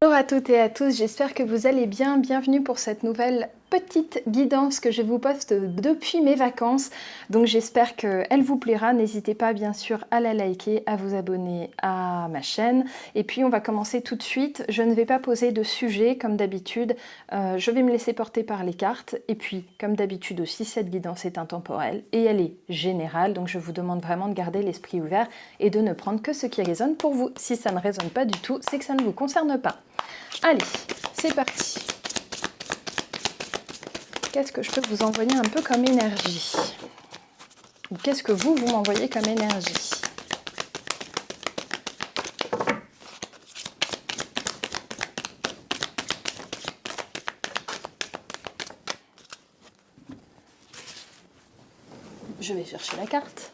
Bonjour à toutes et à tous, j'espère que vous allez bien. Bienvenue pour cette nouvelle petite guidance que je vous poste depuis mes vacances. Donc j'espère qu'elle vous plaira. N'hésitez pas bien sûr à la liker, à vous abonner à ma chaîne. Et puis on va commencer tout de suite. Je ne vais pas poser de sujet comme d'habitude. Je vais me laisser porter par les cartes. Et puis comme d'habitude aussi, cette guidance est intemporelle et elle est générale. Donc je vous demande vraiment de garder l'esprit ouvert et de ne prendre que ce qui résonne pour vous. Si ça ne résonne pas du tout, c'est que ça ne vous concerne pas. Allez, c'est parti. Qu'est-ce que je peux vous envoyer un peu comme énergie? Ou qu'est-ce que vous m'envoyez comme énergie? Je vais chercher la carte.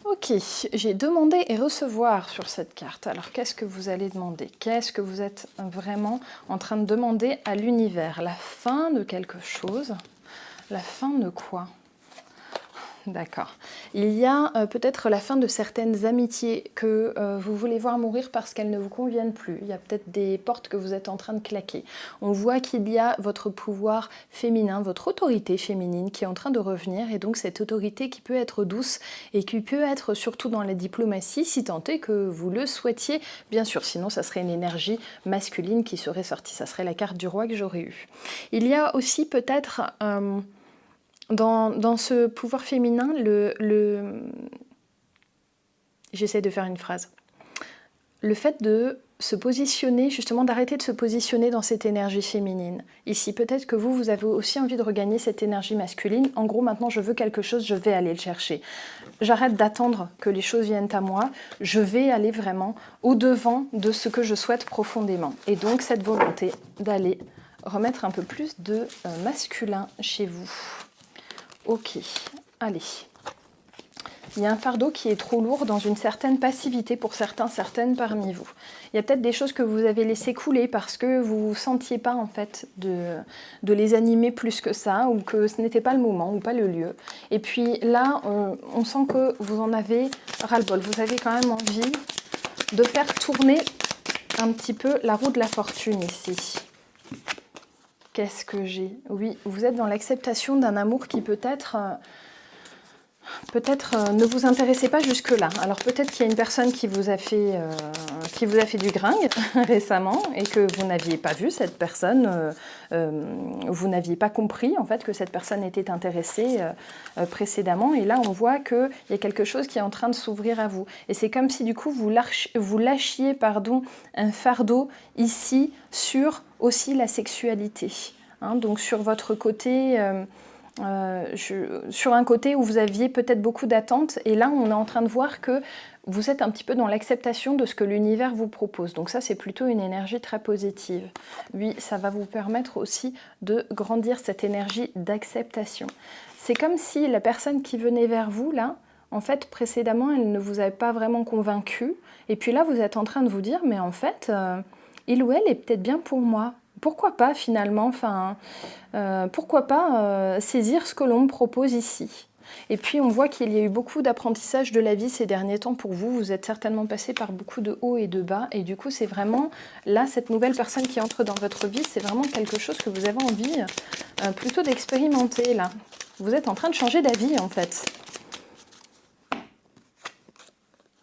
Ok, j'ai demandé et recevoir sur cette carte. Alors, qu'est-ce que vous allez demander? Qu'est-ce que vous êtes vraiment en train de demander à l'univers? La fin de quelque chose? La fin de quoi? D'accord. Il y a peut-être la fin de certaines amitiés que vous voulez voir mourir parce qu'elles ne vous conviennent plus. Il y a peut-être des portes que vous êtes en train de claquer. On voit qu'il y a votre pouvoir féminin, votre autorité féminine qui est en train de revenir. Et donc cette autorité qui peut être douce et qui peut être surtout dans la diplomatie, si tant est que vous le souhaitiez. Bien sûr, sinon ça serait une énergie masculine qui serait sortie. Ça serait la carte du roi que j'aurais eue. Il y a aussi peut-être... Dans ce pouvoir féminin, j'essaie de faire une phrase. Le fait de se positionner, justement d'arrêter de se positionner dans cette énergie féminine. Ici, peut-être que vous avez aussi envie de regagner cette énergie masculine. En gros, maintenant, je veux quelque chose, je vais aller le chercher. J'arrête d'attendre que les choses viennent à moi. Je vais aller vraiment au-devant de ce que je souhaite profondément. Et donc, cette volonté d'aller remettre un peu plus de masculin chez vous. Ok, allez. Il y a un fardeau qui est trop lourd dans une certaine passivité pour certaines parmi vous. Il y a peut-être des choses que vous avez laissées couler parce que vous ne sentiez pas en fait de les animer plus que ça ou que ce n'était pas le moment ou pas le lieu. Et puis là, on sent que vous en avez ras-le-bol. Vous avez quand même envie de faire tourner un petit peu la roue de la fortune ici. Qu'est-ce que j'ai? Oui, vous êtes dans l'acceptation d'un amour qui peut-être ne vous intéressait pas jusque-là. Alors peut-être qu'il y a une personne qui vous a fait du gringue récemment et que vous n'aviez pas vu cette personne, vous n'aviez pas compris en fait que cette personne était intéressée précédemment. Et là, on voit qu'il y a quelque chose qui est en train de s'ouvrir à vous. Et c'est comme si du coup vous lâchiez un fardeau ici sur aussi la sexualité. Hein, donc sur votre côté... sur un côté où vous aviez peut-être beaucoup d'attentes, et là on est en train de voir que vous êtes un petit peu dans l'acceptation de ce que l'univers vous propose. Donc ça c'est plutôt une énergie très positive. Oui, ça va vous permettre aussi de grandir cette énergie d'acceptation. C'est comme si la personne qui venait vers vous là, en fait précédemment elle ne vous avait pas vraiment convaincu, et puis là vous êtes en train de vous dire mais en fait il ou elle est peut-être bien pour moi. Pourquoi pas finalement, enfin, pourquoi pas saisir ce que l'on me propose ici. Et puis on voit qu'il y a eu beaucoup d'apprentissage de la vie ces derniers temps pour vous. Vous êtes certainement passé par beaucoup de hauts et de bas. Et du coup, c'est vraiment, là, cette nouvelle personne qui entre dans votre vie, c'est vraiment quelque chose que vous avez envie plutôt d'expérimenter, là. Vous êtes en train de changer d'avis, en fait.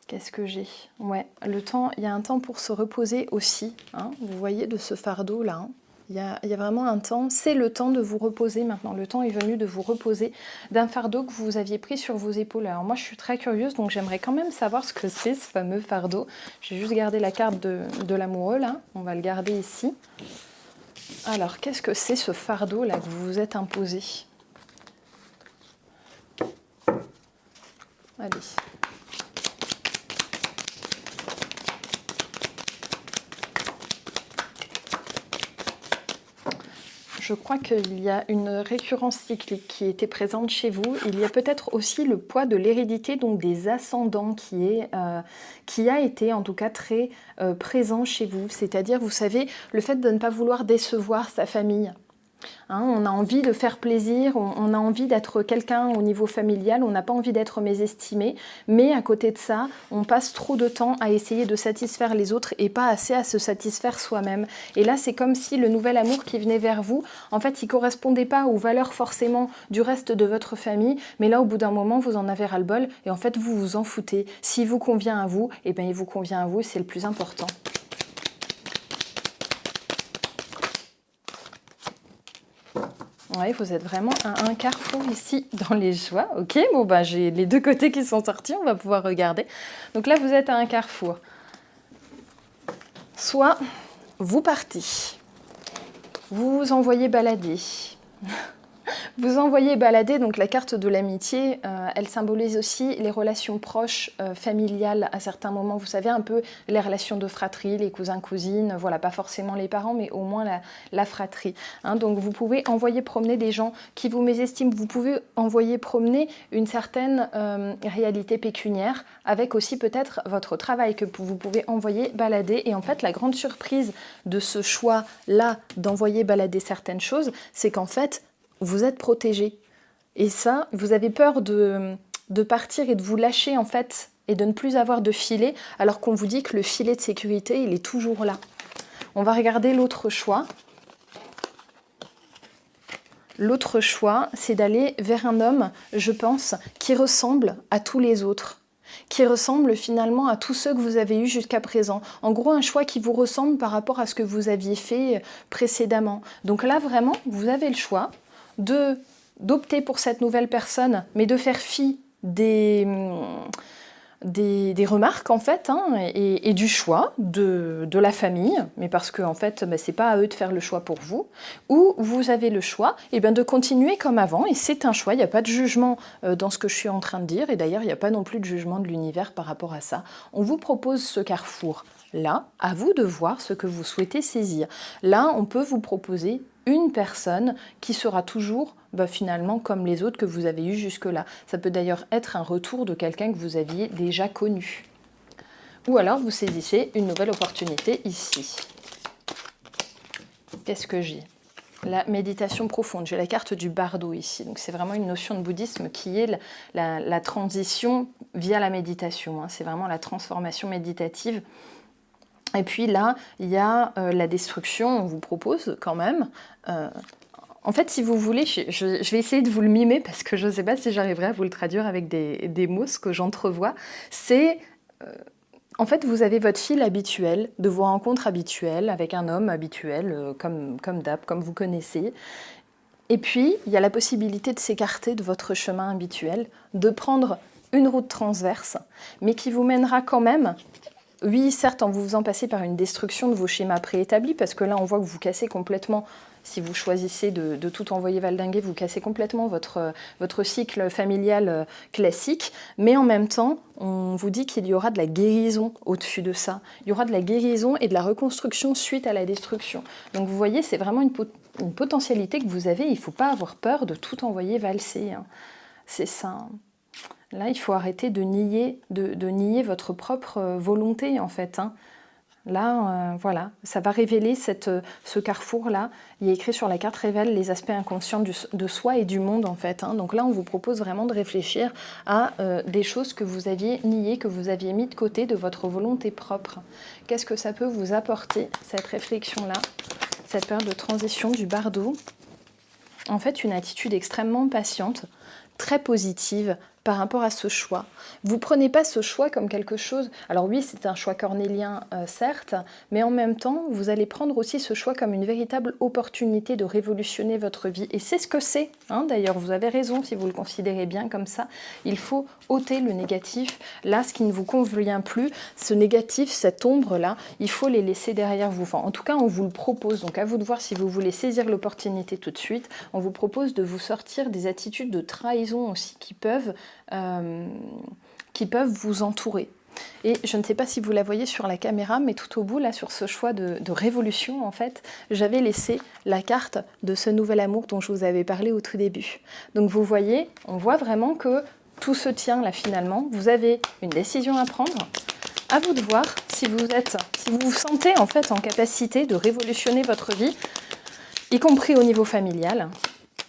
Qu'est-ce que j'ai? Ouais, le temps, il y a un temps pour se reposer aussi. Hein, vous voyez, de ce fardeau-là. Hein. Il y a vraiment un temps, c'est le temps de vous reposer maintenant. Le temps est venu de vous reposer d'un fardeau que vous aviez pris sur vos épaules. Alors moi, je suis très curieuse, donc j'aimerais quand même savoir ce que c'est, ce fameux fardeau. J'ai juste gardé la carte de l'amoureux, là. On va le garder ici. Alors, qu'est-ce que c'est ce fardeau-là que vous vous êtes imposé? Allez. Je crois qu'il y a une récurrence cyclique qui était présente chez vous. Il y a peut-être aussi le poids de l'hérédité, donc des ascendants, qui a été en tout cas très présent chez vous. C'est-à-dire, vous savez, le fait de ne pas vouloir décevoir sa famille. Hein, on a envie de faire plaisir, on a envie d'être quelqu'un au niveau familial, on n'a pas envie d'être mésestimé, mais à côté de ça, on passe trop de temps à essayer de satisfaire les autres et pas assez à se satisfaire soi-même. Et là, c'est comme si le nouvel amour qui venait vers vous, en fait, il ne correspondait pas aux valeurs forcément du reste de votre famille, mais là, au bout d'un moment, vous en avez ras-le-bol et en fait, vous vous en foutez. S'il vous convient à vous, eh bien, il vous convient à vous, c'est le plus important. Oui, vous êtes vraiment à un carrefour ici dans les choix. Ok, bon, bah, j'ai les deux côtés qui sont sortis, on va pouvoir regarder. Donc là, vous êtes à un carrefour. Soit vous partez, vous vous envoyez balader. Vous envoyez balader, donc la carte de l'amitié, elle symbolise aussi les relations proches, familiales à certains moments. Vous savez, un peu les relations de fratrie, les cousins-cousines, voilà, pas forcément les parents, mais au moins la fratrie. Hein, donc vous pouvez envoyer promener des gens qui vous mésestiment. Vous pouvez envoyer promener une certaine réalité pécuniaire, avec aussi peut-être votre travail que vous pouvez envoyer balader. Et en fait, la grande surprise de ce choix-là d'envoyer balader certaines choses, c'est qu'en fait, vous êtes protégé. Et ça, vous avez peur de partir et de vous lâcher en fait, et de ne plus avoir de filet, alors qu'on vous dit que le filet de sécurité, il est toujours là. On va regarder l'autre choix. L'autre choix, c'est d'aller vers un homme, je pense, qui ressemble à tous les autres, qui ressemble finalement à tous ceux que vous avez eus jusqu'à présent. En gros, un choix qui vous ressemble par rapport à ce que vous aviez fait précédemment. Donc là, vraiment, vous avez le choix d'opter pour cette nouvelle personne, mais de faire fi des remarques en fait, hein, et du choix de la famille, mais parce que en fait, c'est pas à eux de faire le choix pour vous, ou vous avez le choix de continuer comme avant, et c'est un choix, il n'y a pas de jugement dans ce que je suis en train de dire, et d'ailleurs il n'y a pas non plus de jugement de l'univers par rapport à ça. On vous propose ce carrefour là, à vous de voir ce que vous souhaitez saisir. Là, on peut vous proposer une personne qui sera toujours finalement comme les autres que vous avez eues jusque-là. Ça peut d'ailleurs être un retour de quelqu'un que vous aviez déjà connu. Ou alors vous saisissez une nouvelle opportunité ici. Qu'est-ce que j'ai ? La méditation profonde. J'ai la carte du bardo ici. Donc c'est vraiment une notion de bouddhisme qui est la transition via la méditation. Hein. C'est vraiment la transformation méditative. Et puis là, il y a la destruction, on vous propose quand même. En fait, si vous voulez, je vais essayer de vous le mimer parce que je ne sais pas si j'arriverai à vous le traduire avec des mots, ce que j'entrevois. C'est, en fait, vous avez votre fil habituel, de vos rencontres habituelles avec un homme habituel, comme d'hab, comme vous connaissez. Et puis, il y a la possibilité de s'écarter de votre chemin habituel, de prendre une route transverse, mais qui vous mènera quand même... Oui, certes, en vous faisant passer par une destruction de vos schémas préétablis, parce que là, on voit que vous cassez complètement, si vous choisissez de tout envoyer valdinguer, vous cassez complètement votre cycle familial classique, mais en même temps, on vous dit qu'il y aura de la guérison au-dessus de ça. Il y aura de la guérison et de la reconstruction suite à la destruction. Donc vous voyez, c'est vraiment une potentialité que vous avez, il ne faut pas avoir peur de tout envoyer valser. Hein. C'est ça. Là, il faut arrêter de nier votre propre volonté, en fait. Hein. Là, voilà, ça va révéler ce carrefour-là. Il est écrit sur la carte « Révèle les aspects inconscients de soi et du monde », en fait. Hein. Donc là, on vous propose vraiment de réfléchir à des choses que vous aviez niées, que vous aviez mis de côté de votre volonté propre. Qu'est-ce que ça peut vous apporter, cette réflexion-là, cette période de transition du bardo ? En fait, une attitude extrêmement patiente, très positive, par rapport à ce choix. Vous ne prenez pas ce choix comme quelque chose... Alors oui, c'est un choix cornélien, certes, mais en même temps, vous allez prendre aussi ce choix comme une véritable opportunité de révolutionner votre vie. Et c'est ce que c'est. Hein, d'ailleurs, vous avez raison si vous le considérez bien comme ça. Il faut ôter le négatif. Là, ce qui ne vous convient plus, ce négatif, cette ombre-là, il faut les laisser derrière vous. Enfin, en tout cas, on vous le propose. Donc à vous de voir si vous voulez saisir l'opportunité tout de suite. On vous propose de vous sortir des attitudes de trahison aussi qui peuvent vous entourer. Et je ne sais pas si vous la voyez sur la caméra, mais tout au bout, là, sur ce choix de révolution, en fait, j'avais laissé la carte de ce nouvel amour dont je vous avais parlé au tout début. Donc vous voyez, on voit vraiment que tout se tient là finalement. Vous avez une décision à prendre. À vous de voir si vous vous sentez en fait en capacité de révolutionner votre vie. y compris au niveau familial,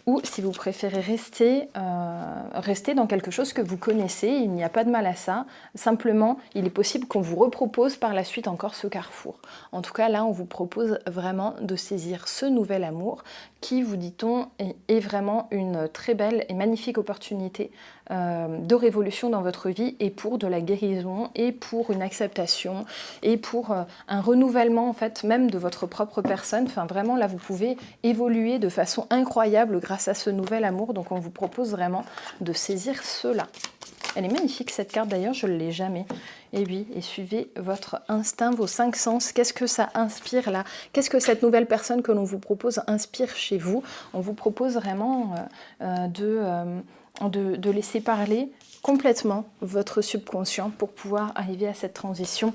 ou si vous préférez rester dans quelque chose que vous connaissez, il n'y a pas de mal à ça. Simplement, il est possible qu'on vous repropose par la suite encore ce carrefour. En tout cas, là, on vous propose vraiment de saisir ce nouvel amour qui, vous dit-on, est vraiment une très belle et magnifique opportunité de révolution dans votre vie et pour de la guérison et pour une acceptation et pour un renouvellement en fait même de votre propre personne. Enfin vraiment là vous pouvez évoluer de façon incroyable grâce à ce nouvel amour, donc on vous propose vraiment de saisir cela. Elle est magnifique cette carte d'ailleurs, je ne l'ai jamais. Et oui, et suivez votre instinct, vos 5 sens. Qu'est-ce que ça inspire là? Qu'est-ce que cette nouvelle personne que l'on vous propose inspire chez vous? On vous propose vraiment de laisser parler complètement votre subconscient pour pouvoir arriver à cette transition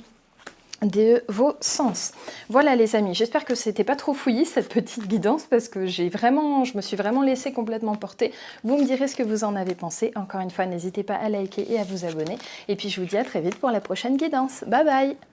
de vos sens. Voilà les amis, j'espère que c'était pas trop fouillis cette petite guidance parce que je me suis vraiment laissée complètement porter. Vous me direz ce que vous en avez pensé. Encore une fois, n'hésitez pas à liker et à vous abonner. Et puis je vous dis à très vite pour la prochaine guidance. Bye bye!